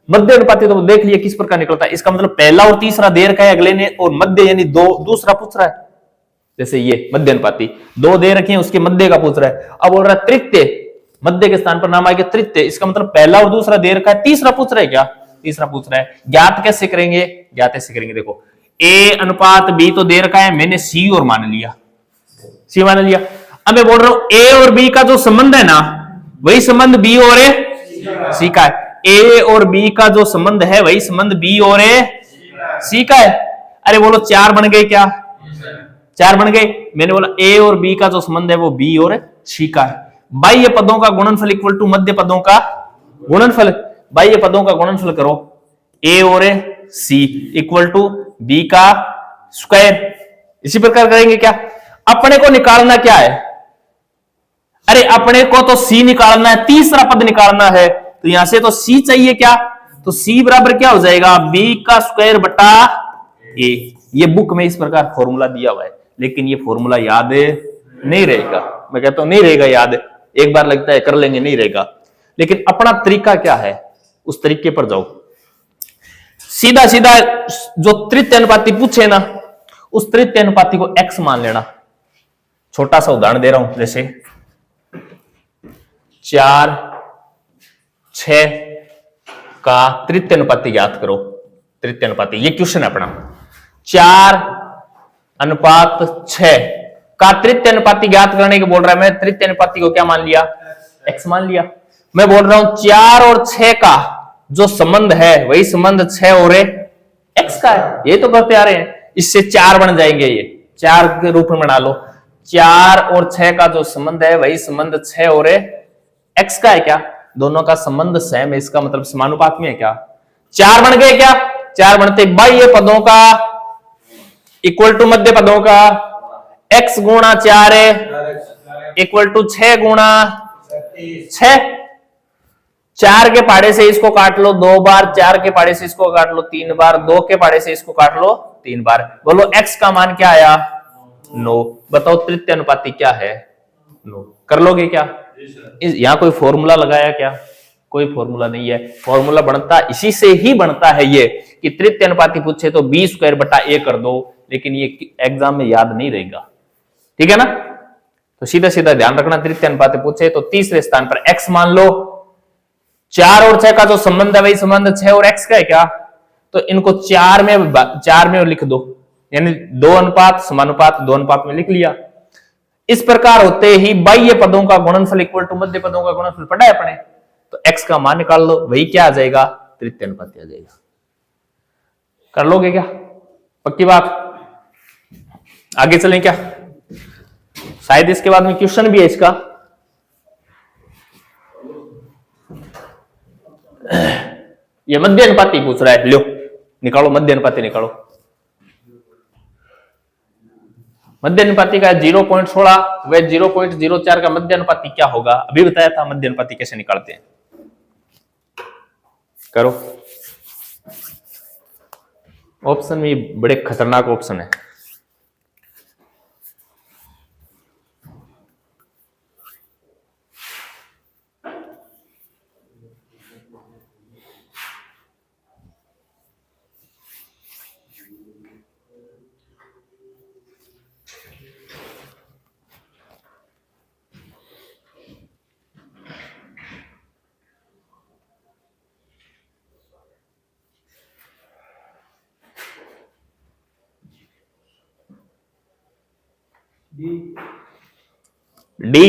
मध्य अनुपाती तो देख लिया किस प्रकार निकलता है। इसका मतलब पहला और तीसरा दे रखा है अगले ने, और मध्य यानी दो दूसरा पूछ रहा है। जैसे ये मध्य अनुपाती दो दे रखे हैं, उसके मध्य का पूछ रहा है। अब बोल रहा है तृतीय, मध्य के स्थान पर नाम आएगा तृतीय। इसका मतलब पहला और दूसरा दे रखा है, तीसरा पूछ रहा है क्या, तीसरा पूछ रहा है। ज्ञात कैसे करेंगे, ज्ञात ऐसे करेंगे, देखो A अनुपात B तो दे रखा है, मैंने C और मान लिया, C मान लिया। अब मैं बोल रहा हूं A और B का जो संबंध है ना, वही संबंध B और C का है। A और B का जो संबंध है वही संबंध B और C का है। अरे बोलो 4 बन गए क्या, 4 बन गए। मैंने बोला A और B का जो संबंध है वो B और C का है। बाह्य पदों का गुणनफल इक्वल टू मध्य पदों का गुणनफल। बाह्य पदों का गुणनफल करो, A और C इक्वल टू B का स्क्वायर। इसी प्रकार करेंगे क्या, अपने को निकालना क्या है, अरे अपने को तो C निकालना है, तीसरा पद निकालना है। तो यहां से तो C चाहिए क्या, तो C बराबर क्या हो जाएगा, B का स्क्वायर बटा A। ये बुक में इस प्रकार फॉर्मूला दिया हुआ है, लेकिन ये फॉर्मूला याद नहीं रहेगा। मैं कहता हूं नहीं रहेगा याद, एक बार लगता है कर लेंगे, नहीं रहेगा। लेकिन अपना तरीका क्या है, उस तरीके पर जाओ। सीधा सीधा जो तृतीय अनुपाती पूछे ना, उस तृतीय अनुपाती को x मान लेना। छोटा सा उदाहरण दे रहा हूं, जैसे 4, 6 का तृतीय अनुपाती ज्ञात करो। तृतीय अनुपाती ये क्वेश्चन है अपना। 4 अनुपात 6 का तृतीय अनुपाती ज्ञात करने के बोल रहा है। मैं तृतीय अनुपाती को क्या मान लिया, x मान लिया। मैं बोल रहा हूं 4 और 6 का जो संबंध है वही संबंध 6 और x का है। ये तो करते आ रहे हैं, इससे 4 बन जाएंगे, ये 4 के रूप में बना लो। 4 और 6 का जो संबंध है वही संबंध 6 और x का है। क्या दोनों का संबंध सेम है, इसका मतलब समानुपात में है। क्या 4 बन गए क्या, 4 बनते बाह्य पदों का इक्वल टू मध्य पदों का x गुणा 4 इक्वल टू 6 गुणा 6। 4 के पाड़े से इसको काट लो 2 बार, 4 के पाड़े से इसको काट लो 3 बार, 2 के पाड़े से इसको काट लो 3 बार। बोलो x का मान क्या आया, 9। बताओ तृतीय अनुपाती क्या है, 9। कर लोगे क्या, यहाँ कोई फॉर्मूला लगाया क्या? कोई फॉर्मूला नहीं है। फॉर्मूला बनता इसी से ही बनता है ये कि तृतीय अनुपाती पूछे तो बी स्क्वायर बटा ए कर दो, लेकिन ये एग्जाम में याद नहीं रहेगा, ठीक है ना। तो सीधा सीधा ध्यान रखना, तृतीय अनुपाती पूछे तो तीसरे स्थान पर x मान लो। 4 और 6 का जो संबंध है वही संबंध 6 और x का है क्या? तो इनको 4 में लिख दो, यानी 2 अनुपात समानुपात 2 अनुपात में लिख लिया। इस प्रकार होते ही बाह्य पदों का गुणनफल इक्वल टू मध्य पदों का गुणनफल पढ़ा है अपने, तो x का मान निकाल लो, वही क्या आ जाएगा? तृतीय अनुपाती आ जाएगा। कर लोगे क्या? पक्की बात। आगे चलें क्या? शायद इसके बाद में क्वेश्चन भी है इसका। ये मध्य अनुपाती पूछ रहा है, लो निकालो मध्य अनुपाती निकालो। मध्य अनुपाती का 0.16 व 0.04 का मध्य अनुपाती क्या होगा? अभी बताया था मध्य अनुपाती कैसे निकालते हैं। करो। ऑप्शन भी बड़े खतरनाक ऑप्शन है। डी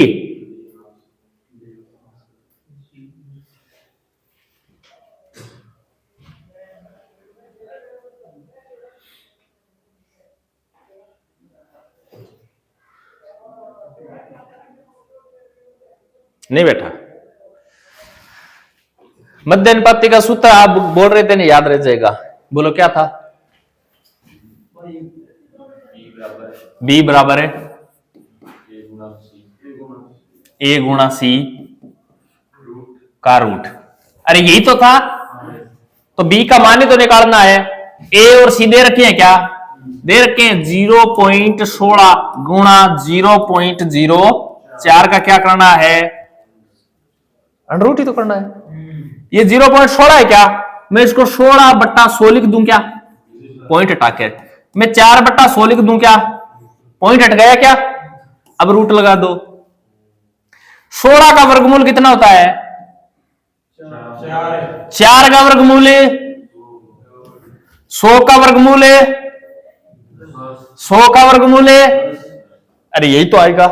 नहीं बैठा। मध्य अनुपाती का सूत्र आप बोल रहे थे ना, याद रह जाएगा। बोलो क्या था? बी बराबर है ए गुणा सी का रूट। अरे यही तो था। तो बी का मान ही तो निकालना है। ए और सी दे रखे हैं क्या? दे रखे हैं 0.16 गुणा 0.04 का क्या करना है? अंडर रूट ही तो करना है। ये 0.16 है क्या? मैं इसको 16 बट्टा 100 लिख दूं क्या? पॉइंट हटा के मैं 4 बट्टा 100 लिख दूं क्या? पॉइंट हट गया क्या? अब रूट लगा दो। 16 का वर्गमूल कितना होता है? 4 का वर्गमूल है 100 का वर्गमूल है 100 का वर्गमूल है। अरे यही तो आएगा।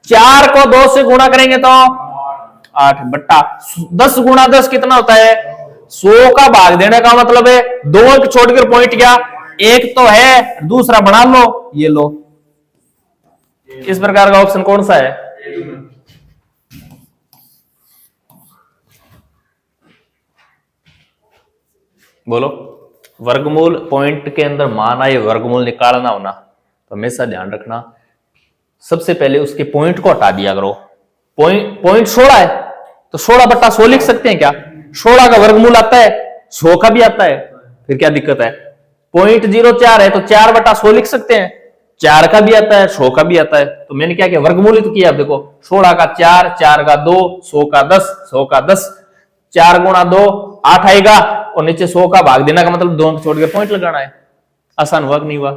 4 को 2 से गुणा करेंगे तो 8 बट्टा 10 गुणा 10 कितना होता है? 100 का भाग देने का मतलब है 2 अंक छोड़कर पॉइंट क्या? एक तो है, दूसरा बना लो, ये लो। इस प्रकार का ऑप्शन कौन सा है? बोलो। वर्गमूल पॉइंट के अंदर मान आए, वर्गमूल निकालना होना तो हमेशा ध्यान रखना, सबसे पहले उसके पॉइंट को हटा दिया करो। पॉइंट 16 है तो 16 बट्टा 100 लिख सकते हैं क्या? 16 का वर्गमूल आता है, 100 का भी आता है, फिर क्या दिक्कत है? पॉइंट 04 है तो 4 बट्टा 100 लिख सकते हैं, 4 का भी आता है 100 का भी आता है। तो मैंने क्या किया? वर्गमूल तो किया। देखो 16 का 4, 4 का 2, 100 का 10, 100 का 10, 4 गुणा 2 8 आएगा और नीचे 100 का भाग देना का मतलब 2 छोड़ के पॉइंट लगाना है। आसान हुआ कि नहीं हुआ?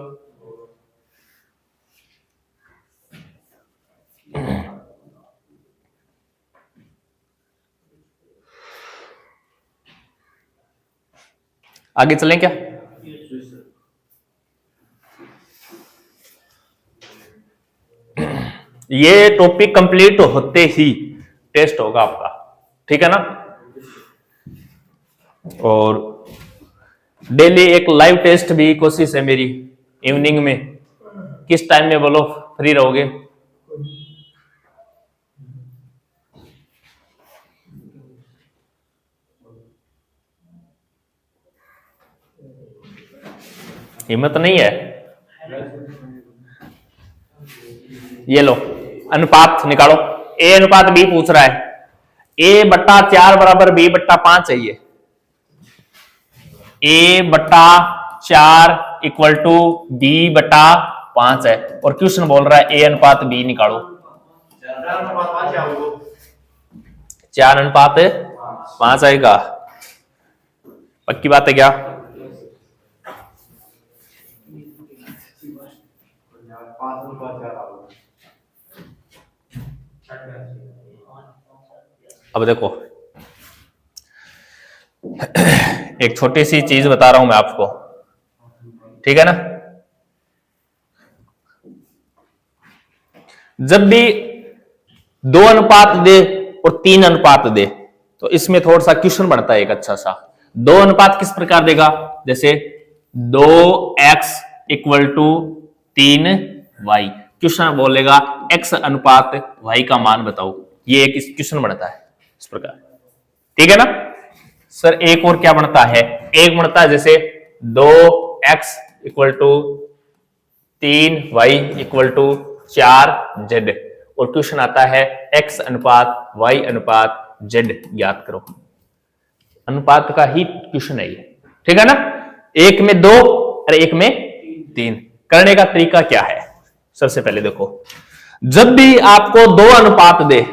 आगे चलें क्या? ये टॉपिक कंप्लीट होते ही टेस्ट होगा आपका, ठीक है ना। और डेली एक लाइव टेस्ट भी कोशिश है मेरी इवनिंग में। किस टाइम में बोलो फ्री रहोगे? हिम्मत नहीं है? ये लो अनुपात निकालो। ए अनुपात बी पूछ रहा है। ए बट्टा 4 बराबर बी बट्टा 5 है। ये ए बट्टा 4 इक्वल टू बी बट्टा 5 है और क्वेश्चन बोल रहा है ए अनुपात बी निकालो। 4:5 आएगा। पक्की बात है क्या? अब देखो एक छोटी सी चीज बता रहा हूं मैं आपको, ठीक है ना। जब भी 2 अनुपात दे और 3 अनुपात दे तो इसमें थोड़ा सा क्वेश्चन बनता है एक अच्छा सा। 2 अनुपात किस प्रकार देगा, जैसे 2x = 3y, क्वेश्चन बोलेगा x अनुपात y का मान बताओ, ये एक क्वेश्चन बनता है इस प्रकार, ठीक है ना। सर एक और क्या बनता है, एक बनता है जैसे 2x = 3y = 4z, और क्वेश्चन आता है x अनुपात y अनुपात z ज्ञात करो। अनुपात का ही क्वेश्चन है ये, ठीक है ना। एक में 2 और एक में 3। करने का तरीका क्या है, सबसे पहले देखो, जब भी आपको 2 अनुपात दे,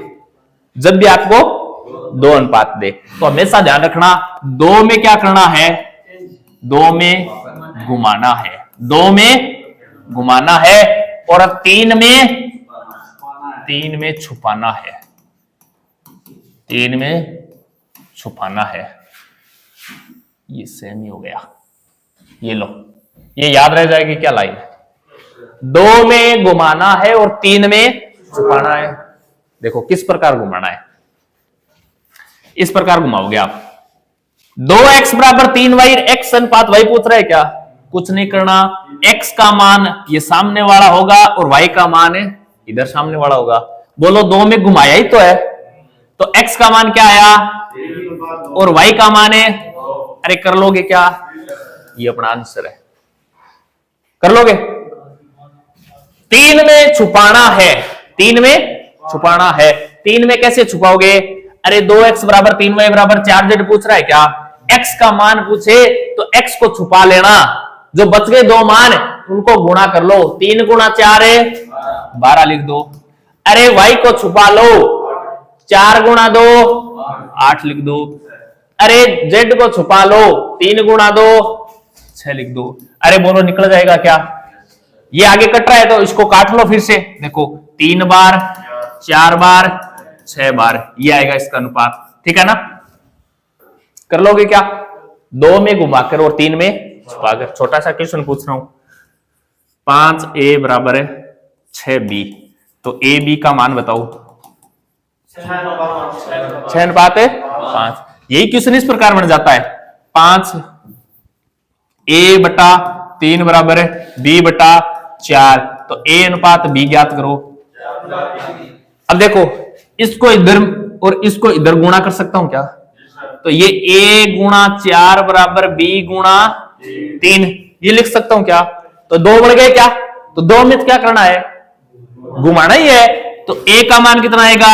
जब भी आपको 2 अनुपात दे तो हमेशा ध्यान रखना 2 में क्या करना है, 2 में घुमाना है, 2 में घुमाना है, और 3 में छुपाना है, 3 में छुपाना है। ये सेम ही हो गया, ये लो, ये याद रह जाएगी क्या लाइन, 2 में घुमाना है और 3 में छुपाना है। देखो किस प्रकार घुमाना है, इस प्रकार घुमाओगे आप, 2x = 3y, x अनुपात y पूछ रहा है क्या, कुछ नहीं करना, x का मान ये सामने वाला होगा और y का मान इधर सामने वाला होगा। बोलो 2 में घुमाया ही तो है, तो x का मान क्या आया और y का मान है, अरे कर लोगे क्या, ये अपना आंसर है, कर लोगे। 3 में छुपाना है, 3 में छुपाना है, 3 में कैसे छुपाओगे, अरे 2x = 3y = 4z पूछ रहा है क्या, x का मान पूछे तो x को छुपा लेना, जो बच गए 2 मान उनको गुणा कर लो, 3 × 4 है 12 लिख दो। अरे y को छुपा लो, 4 × 2 8 लिख दो। अरे z को छुपा लो, 3 × 2 6 लिख दो। अरे बोलो निकल जाएगा क्या, ये आगे कट रहा है तो इसको काट लो फिर से, देखो 3 बार 4 बार 6 बार, ये आएगा इसका अनुपात, ठीक है ना। कर लोगे क्या, 2 में घुमाकर और 3 में छुपाकर। छोटा सा क्वेश्चन पूछ रहा हूं, 5a = 6b, तो a b का मान बताओ, 6:5, यही क्वेश्चन इस प्रकार बन जाता है, 5a/3 = b/4, तो a अनुपात b ज्ञात करो। अब देखो इसको इधर और इसको इधर गुणा कर सकता हूं क्या, तो ये a × 4 = b × 3, ये लिख सकता हूं क्या, तो 2 बढ़ गए क्या, तो 2 में क्या करना है, घुमाना ही है, तो a का मान कितना आएगा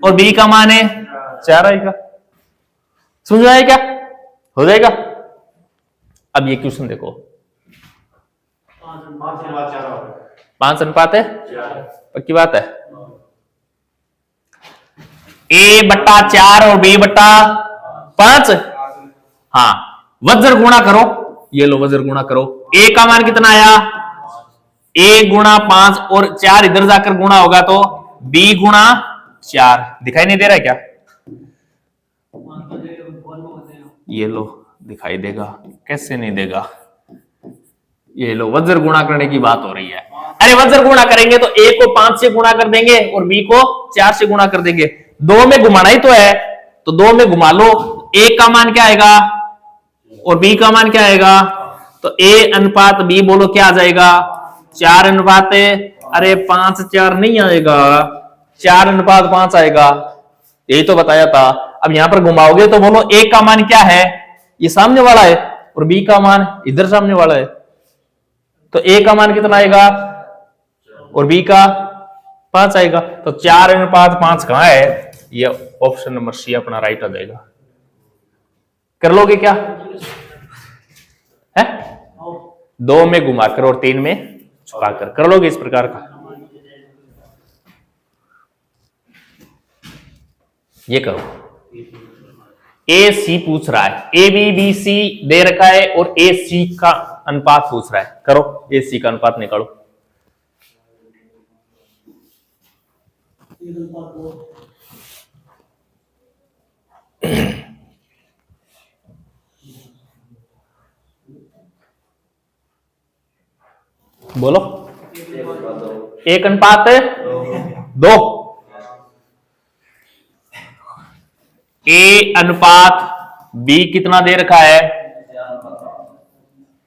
और b का मान है 4 आएगा। समझ आया क्या, हो जाएगा। अब ये क्वेश्चन देखो, 5 अनुपात है, पक्की बात है, a/4 और b/5, हाँ वज्र गुणा करो, ये लो वज्र गुणा करो, a का मान कितना आया, a × 5 और 4 इधर जाकर गुणा होगा तो b × 4, दिखाई नहीं दे रहा है क्या, ये लो दिखाई देगा, कैसे नहीं देगा, ये लो वज्र गुणा करने की बात हो रही है। अरे वज्र गुणा करेंगे तो a को 5 से गुणा कर देंगे और b को 4 से गुणा कर देंगे, 2 में घुमाना ही तो है, तो 2 में घुमा लो, a का मान क्या आएगा और b का मान क्या आएगा, तो a अनुपात b बोलो क्या आ जाएगा, 4 अनुपात, अरे 5/4 नहीं आएगा, 4:5 आएगा, यही तो बताया था। अब यहां पर घुमाओगे तो बोलो a का मान क्या है, ये सामने वाला है, और b का मान इधर सामने वाला है, तो a का मान कितना आएगा और b का 5 आएगा, तो 4:5 कहां है, ये ऑप्शन नंबर सी अपना राइट आ जाएगा। कर लोगे क्या है, 2 में घुमाकर और 3 में छुपाकर, कर लोगे इस प्रकार का। ये करो, ए सी पूछ रहा है, ए बी बी सी दे रखा है और ए सी का अनुपात पूछ रहा है। करो, ए सी का अनुपात निकालो। बोलो, 1:2। ए अनुपात बी कितना दे रखा है?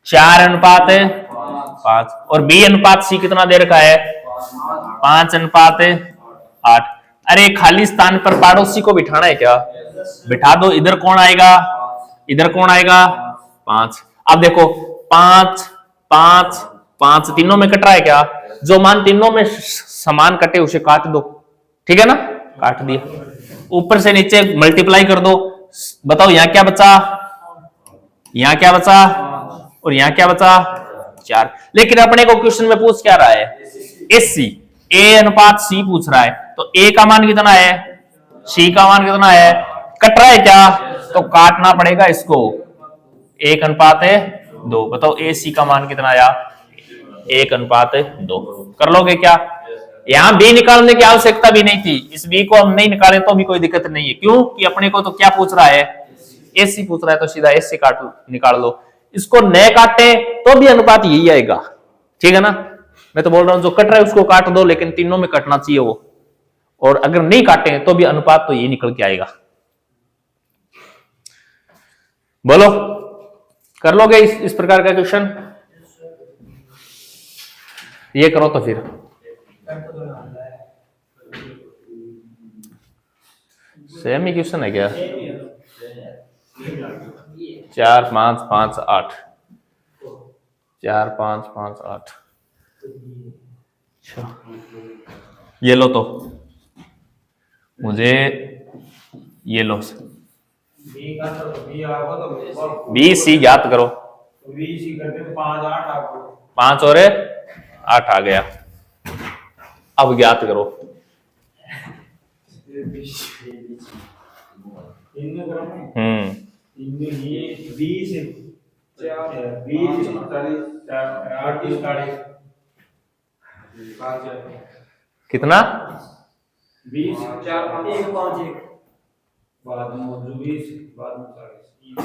4:5 और बी अनुपात सी कितना दे रखा है? 5:8। अरे खाली स्थान पर पड़ोसी को बिठाना है क्या? बिठा दो। इधर कौन आएगा? इधर कौन आएगा? 5। अब देखो 5 5 5 तीनों में कट रहा है क्या? जो मान तीनों में समान कटे उसे काट दो। ठीक है ना? काट दिया। ऊपर से नीचे मल्टीप्लाई कर दो। बताओ यहां क्या बचा? यहां क्या बचा? और यहां क्या बचा? 4। लेकिन अपने को क्वेश्चन में पूछ क्या रहा है? एसी, ए अनुपात सी पूछ रहा है। तो ए का मान कितना है? सी का मान कितना है? कट रहा है क्या? तो काटना पड़ेगा इसको। 1:2। बताओ ए सी का मान कितना आया? 1:2। कर लोगे क्या? यहां बी निकालने की आवश्यकता भी नहीं थी। इस बी को हम नहीं निकाले तो भी कोई दिक्कत नहीं है। क्यों कि अपने को तो क्या पूछ रहा है? एसी पूछ रहा है, तो सीधा एसी काट निकाल लो। इसको न काटे तो भी अनुपात यही आएगा। ठीक है ना? मैं तो बोल रहा हूं जो कट रहा है उसको काट दो, लेकिन तीनों में कटना चाहिए वो। और अगर नहीं काटे तो भी अनुपात तो यही निकल के आएगा। बोलो, कर लोगे इस प्रकार का क्वेश्चन? ये करो तो फिर सेम ही क्वेश्चन है क्या? 4 5 5 8। 4 5 5 8। अच्छा, ये लो तो मुझे ये लो, बी सी ज्ञात करो। 5 और 8 आ गया। अब ज्ञात करो। कितना? 20 4 5 1 5 1 बाद में 20 बाद में 40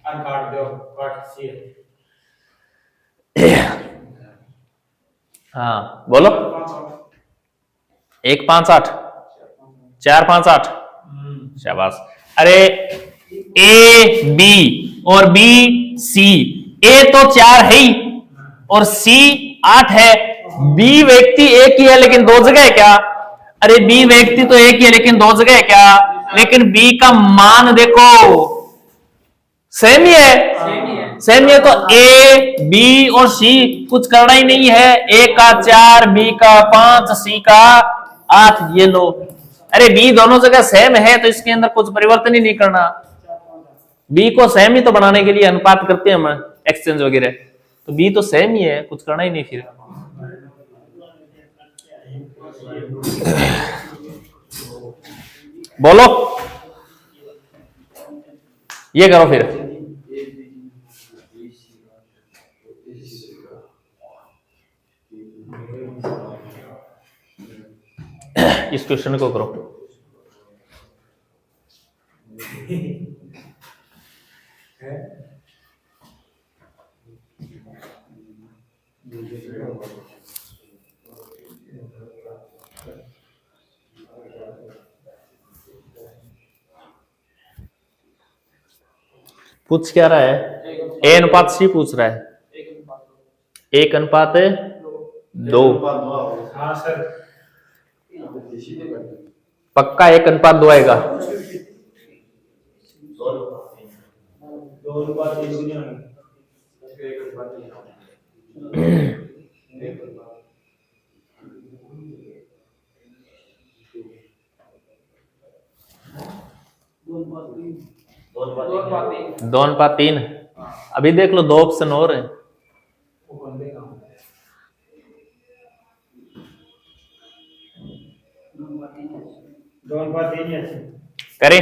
अन काट दो, काट से। हाँ बोलो। 1 5 8 4 5 8। शाबाश। अरे ए बी और बी सी, ए तो 4 है ही और सी 8 है। बी व्यक्ति एक ही है लेकिन दो जगह है क्या? अरे बी व्यक्ति तो एक ही है लेकिन दो जगह है क्या? लेकिन बी का मान देखो सेम ही है। सेम ही है तो ए बी और सी कुछ करना ही नहीं है। ए का 4, बी का 5, सी का 8। ये लो। अरे बी दोनों जगह सेम है तो इसके अंदर कुछ परिवर्तन ही नहीं करना। बी को सेम ही तो बनाने के लिए अनुपात करते हैं हम, एक्सचेंज वगैरह। तो बी तो सेम ही है, कुछ करना ही नहीं फिर। बोलो, ये करो फिर। इस क्वेश्चन को करो। पूछ क्या रहा है? ए अनुपात सी पूछ रहा है। 1:2। हाँ सर, पक्का 1:2 आएगा। 2 अनुपात 1 नहीं होंगे। 2:3। अभी देख लो, 2 ऑप्शन और है। दोन बात यही है। करें?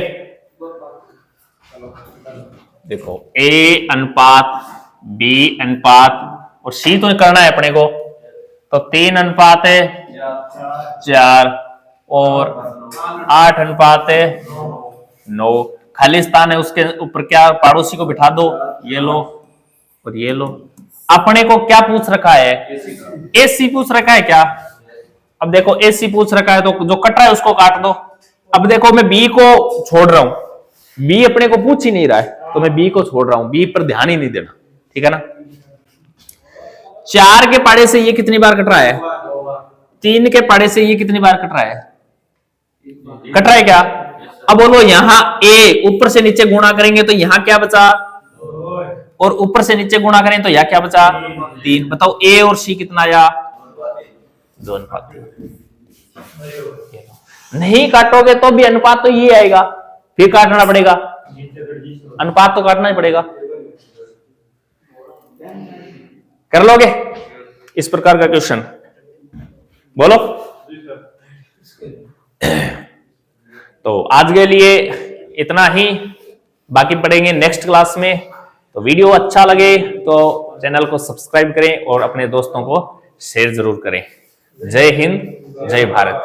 देखो A अनुपात B अनुपात और C तो करना है अपने को, तो 3 अनुपात है 4 और 8 अनुपात है 9। खाली स्थान है, उसके ऊपर क्या पड़ोसी को बिठा दो, ये लो और ये लो। अपने को क्या पूछ रखा है? AC पूछ रखा है क्या? अब देखो AC पूछ रखा है तो जो कट रहा है उसको काट दो। अब देखो मैं B को छोड़ रहा हूं, B अपने को पूछ ही नहीं रहा है तो मैं B को छोड़ रहा हूं, B पर ध्यान ही नहीं देना, ठीक है ना। 4 के पाड़े से ये कितनी बार कट रहा है? 3 के पाड़े से ये कितनी बार कट रहा है? कट रहा है क्या? अब बोलो यहां A ऊपर से नीचे गुणा करेंगे तो यहां क्या बचा, और ऊपर से नीचे गुणा करें तो यहां क्या बचा? 3। बताओ A और C कितना आया? 2 अनुपात 3। नहीं काटोगे तो भी अनुपात तो ये आएगा, फिर काटना पड़ेगा, अनुपात तो काटना ही पड़ेगा। कर लोगे इस प्रकार का क्वेश्चन? बोलो। तो आज के लिए इतना ही, बाकी पढ़ेंगे नेक्स्ट क्लास में। तो वीडियो अच्छा लगे तो चैनल को सब्सक्राइब करें और अपने दोस्तों को शेयर जरूर करें। जय हिंद, जय भारत।